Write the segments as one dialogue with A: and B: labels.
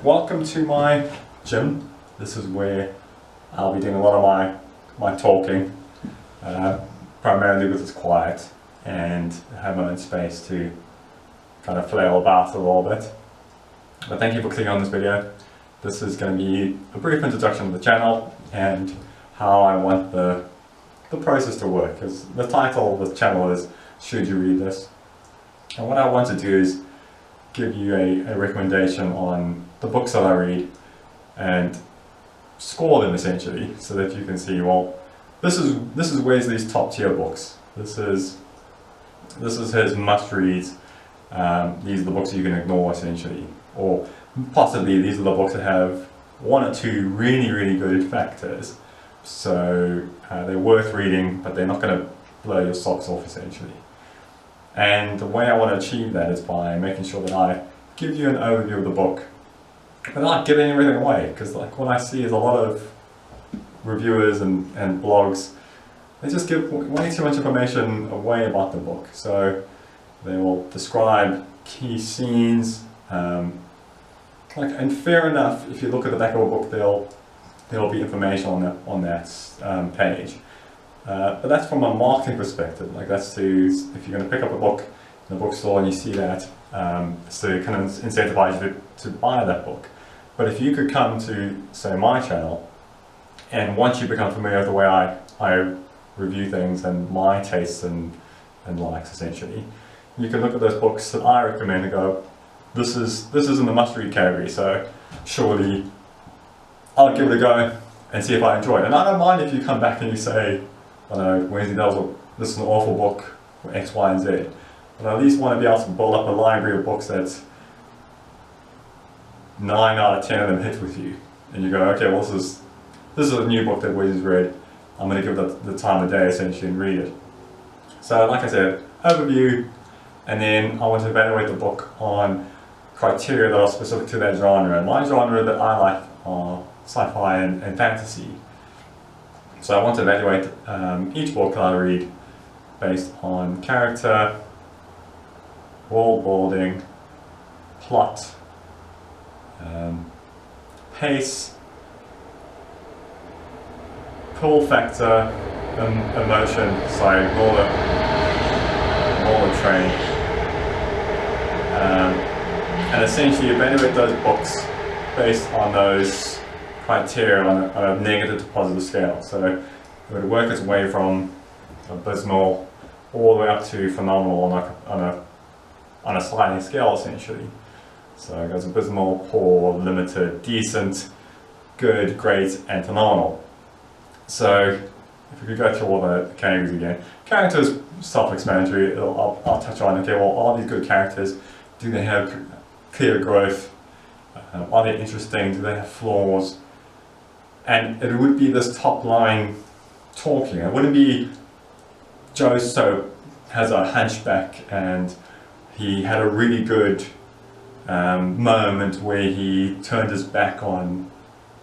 A: welcome to my gym. This is where I'll be doing a lot of my talking, primarily because it's quiet and have my own space to kind of flail about a little bit. But thank you for clicking on this video. This is going to be a brief introduction to the channel and how I want the process to work, because the title of the channel is Should You Read This? And what I want to do is give you a recommendation on the books that I read and score them essentially, so that you can see, well, this is Wesley's top tier books. This is his must reads. These are the books you can ignore essentially, or possibly these are the books that have one or two really good factors, so they're worth reading, but they're not going to blow your socks off essentially. And the way I want to achieve that is by making sure that I give you an overview of the book without giving everything away, because like what I see is a lot of reviewers and blogs, they just give way too much information away about the book. So they will describe key scenes, and fair enough, if you look at the back of a book, there'll be information on that page. But that's from a marketing perspective. Like that's if you're going to pick up a book in a bookstore and you see that, so it kind of incentivize you to buy that book. But if you could come to, say, my channel, and once you become familiar with the way I review things and my tastes and likes essentially, you can look at those books that I recommend and go, this is in the must-read category, so surely I'll give it a go and see if I enjoy it. And I don't mind if you come back and you say, I don't know, Wesley, this is an awful book for X, Y, and Z. But I at least want to be able to build up a library of books that's 9 out of 10 of them hit with you. And you go, okay, well this is a new book that Wesley's read. I'm going to give it the time of day essentially and read it. So like I said, overview, and then I want to evaluate the book on criteria that are specific to that genre. And my genre that I like are sci-fi and fantasy. So I want to evaluate each book that I read based on character, world building, plot, pace, pull factor, emotion, so I ignore the train. And essentially evaluate those books based on those criteria on a negative to positive scale. So it would work its way from abysmal all the way up to phenomenal on a sliding scale essentially. So it goes abysmal, poor, limited, decent, good, great, and phenomenal. So if we could go through all the categories again. Characters, self-explanatory. I'll touch on, okay, well, are these good characters? Do they have clear growth? Are they interesting? Do they have flaws? And it would be this top line talking. It wouldn't be Joe has a hunchback and he had a really good moment where he turned his back on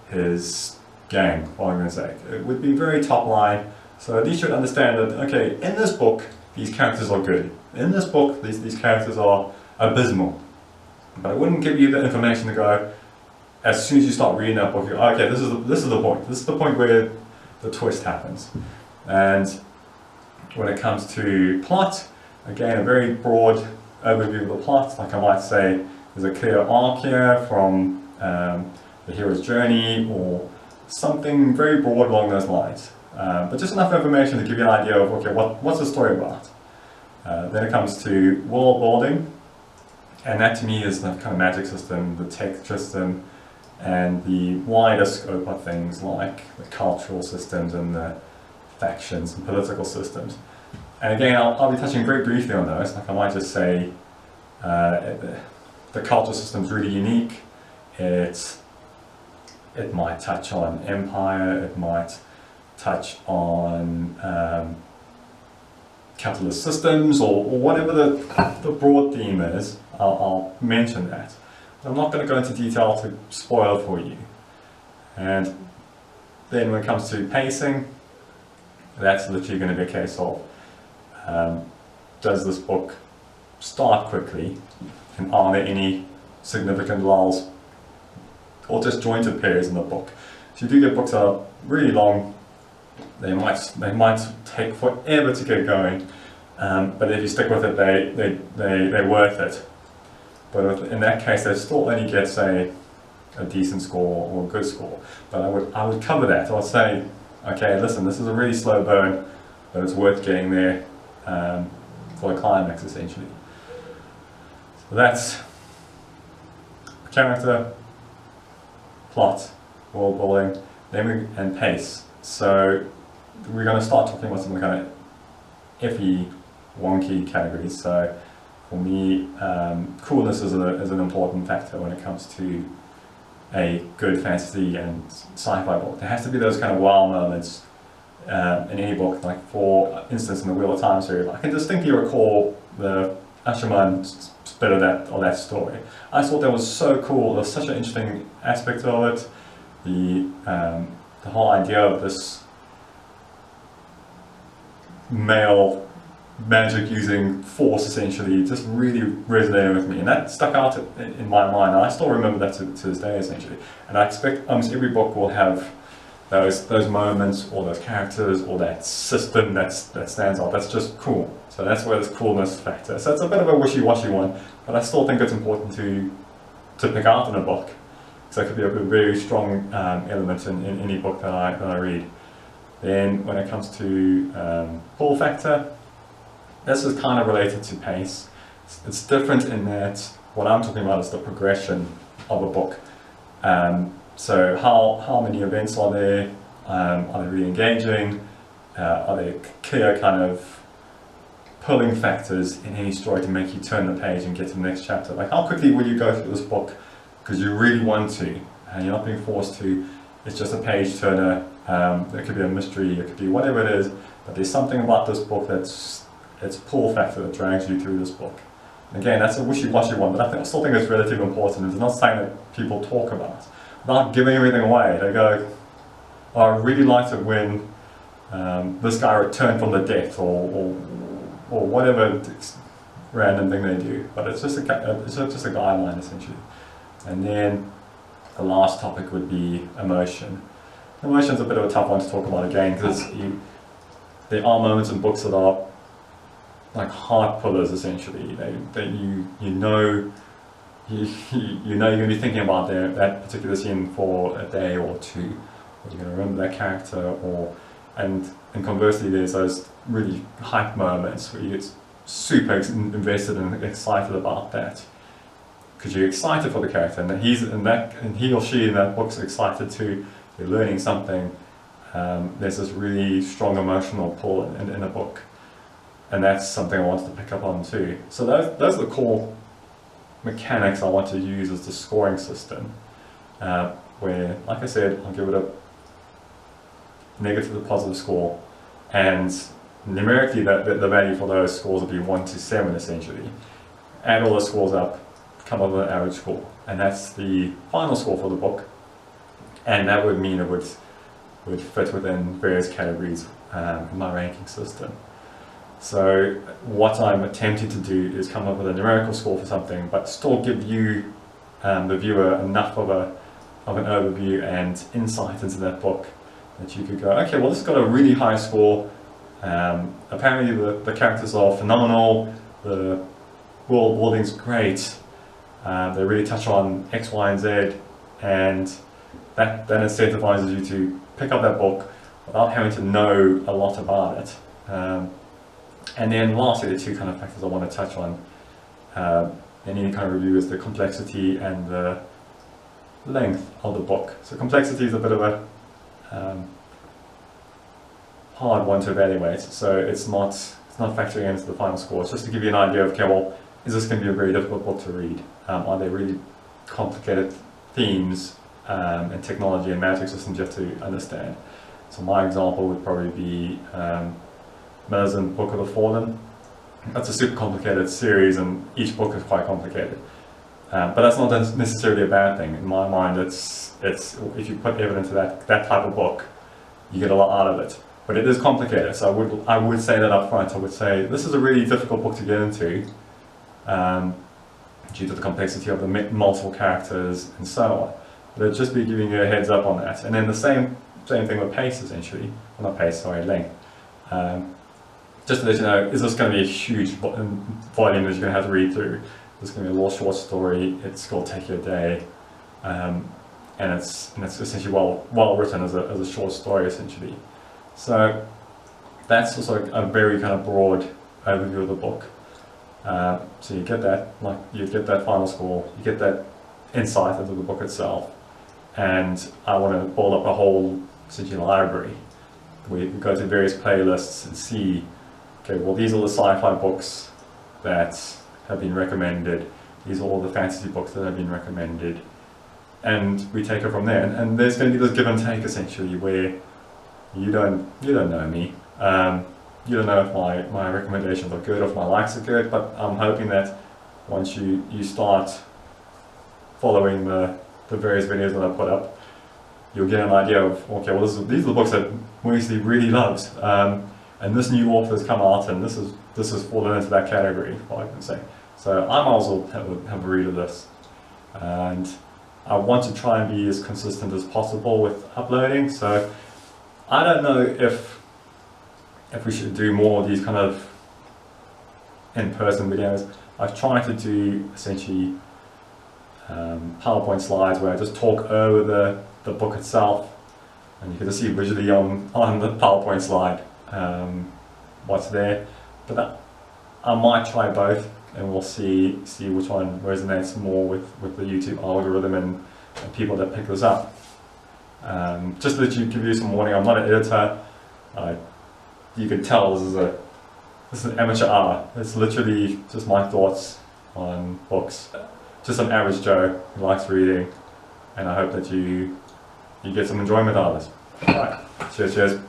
A: his gang, for argument's sake. It would be very top line, so at least you would understand that, okay, in this book, these characters are good. In this book, these characters are abysmal. But I wouldn't give you the information to go, as soon as you start reading that book, you go, okay, this is the point. This is the point where the twist happens. And when it comes to plot, again, a very broad overview of the plot. Like I might say, there's a clear arc here from the hero's journey, or something very broad along those lines. But just enough information to give you an idea of, okay, what's the story about? Then it comes to world building, and that to me is the kind of magic system, the tech system, and the wider scope of things like the cultural systems and the factions and political systems. And again, I'll be touching very briefly on those. Like I might just say the cultural system is really unique. It might touch on empire, it might touch on capitalist systems, or whatever the broad theme is. I'll mention that. I'm not going to go into detail to spoil it for you. And then when it comes to pacing, that's literally going to be a case of, does this book start quickly, and are there any significant lulls or disjointed periods in the book. So you do get books that are really long. They might take forever to get going, but if you stick with it, they're worth it. But in that case, they still only get, say, a decent score or a good score. But I would cover that. I would say, okay, listen, this is a really slow burn, but it's worth getting there for the climax, essentially. So that's character, plot, world building, and pace. So we're going to start talking about some kind of iffy, wonky categories. So for me, coolness is an important factor when it comes to a good fantasy and sci-fi book. There has to be those kind of wow moments in any book. Like for instance, in the Wheel of Time series, I can distinctly recall the Asherman bit of that story. I thought that was so cool. There was such an interesting aspect of it. The whole idea of this male magic using force essentially just really resonated with me, and that stuck out in my mind, and I still remember that to this day essentially. And I expect almost every book will have those moments or those characters or that system that stands out. That's just cool. So that's where this coolness factor. So it's a bit of a wishy-washy one, but I still think it's important to pick out in a book. So it could be a very strong element in any book that I read. Then when it comes to pull factor, this is kind of related to pace. It's different in that what I'm talking about is the progression of a book. So how many events are there? Are they really engaging? Are there clear kind of pulling factors in any story to make you turn the page and get to the next chapter? Like how quickly will you go through this book because you really want to, and you're not being forced to. It's just a page turner. It could be a mystery, it could be whatever it is, but there's something about this book that's its pull factor that drags you through this book. And again, that's a wishy-washy one, but I still think it's relatively important. It's not something that people talk about. Without giving everything away, they go, oh, I really liked it when this guy returned from the death, or whatever random thing they do. But it's just a guideline, essentially. And then the last topic would be emotion. Emotion's a bit of a tough one to talk about again, because there are moments in books that are like heart pullers essentially. You know you're going to be thinking about that particular scene for a day or two, or you're going to remember that character, and conversely there's those really hype moments where you get super invested and excited about that because you're excited for the character, and he or she in that book's excited too. You're learning something. There's this really strong emotional pull in a book. And that's something I wanted to pick up on too. So those are the core mechanics I want to use as the scoring system, where, like I said, I'll give it a negative to positive score, and numerically the value for those scores would be 1 to 7 essentially. Add all the scores up, come up with an average score, and that's the final score for the book, and that would mean it would fit within various categories in my ranking system. So what I'm attempting to do is come up with a numerical score for something, but still give you, the viewer, enough of an overview and insight into that book that you could go, okay, well this has got a really high score. Apparently the characters are phenomenal, the world building's great, they really touch on X, Y, and Z, and that then incentivizes you to pick up that book without having to know a lot about it. And then lastly, the two kind of factors I want to touch on in any kind of review is the complexity and the length of the book. So complexity is a bit of a hard one to evaluate. So it's not factoring into the final score. It's just to give you an idea of, okay, well, is this going to be a very difficult book to read? Are there really complicated themes and technology and magic systems you have to understand? So my example would probably be Miller's Book of the Fallen. That's a super complicated series, and each book is quite complicated. But that's not necessarily a bad thing. In my mind, it's if you put effort into that type of book, you get a lot out of it. But it is complicated, so I would say that up front. I would say this is a really difficult book to get into, due to the complexity of the multiple characters and so on. They'll just be giving you a heads up on that. And then the same thing with pace essentially, well, not pace, sorry, length. Just to let you know, is this going to be a huge volume that you're going to have to read through? It's going to be a little short story. It's going to take you a day, and it's essentially well written as a short story essentially. So that's also a very kind of broad overview of the book. So you get that, you get that final score, you get that insight into the book itself, and I want to build up a whole essentially library. We go to various playlists and see, okay, well these are the sci-fi books that have been recommended, these are all the fantasy books that have been recommended, and we take it from there. And there's going to be this give and take essentially, where you don't know me, you don't know if my recommendations are good or if my likes are good, but I'm hoping that once you start following the various videos that I put up, you'll get an idea of, okay, well these are the books that Wesley really loves, and this new author's come out and this has fallen into that category, what I can say. So I might as well have a read of this. And I want to try and be as consistent as possible with uploading, so I don't know if we should do more of these kind of in-person videos. I've tried to do essentially PowerPoint slides where I just talk over the book itself, and you can just see visually on the PowerPoint slide what's there. But I might try both, and we'll see which one resonates more with the YouTube algorithm and people that pick this up. Just to give you some warning, I'm not an editor. You can tell this is an amateur hour. It's literally just my thoughts on books. Just an average Joe who likes reading, and I hope that you get some enjoyment out of this. Alright, cheers.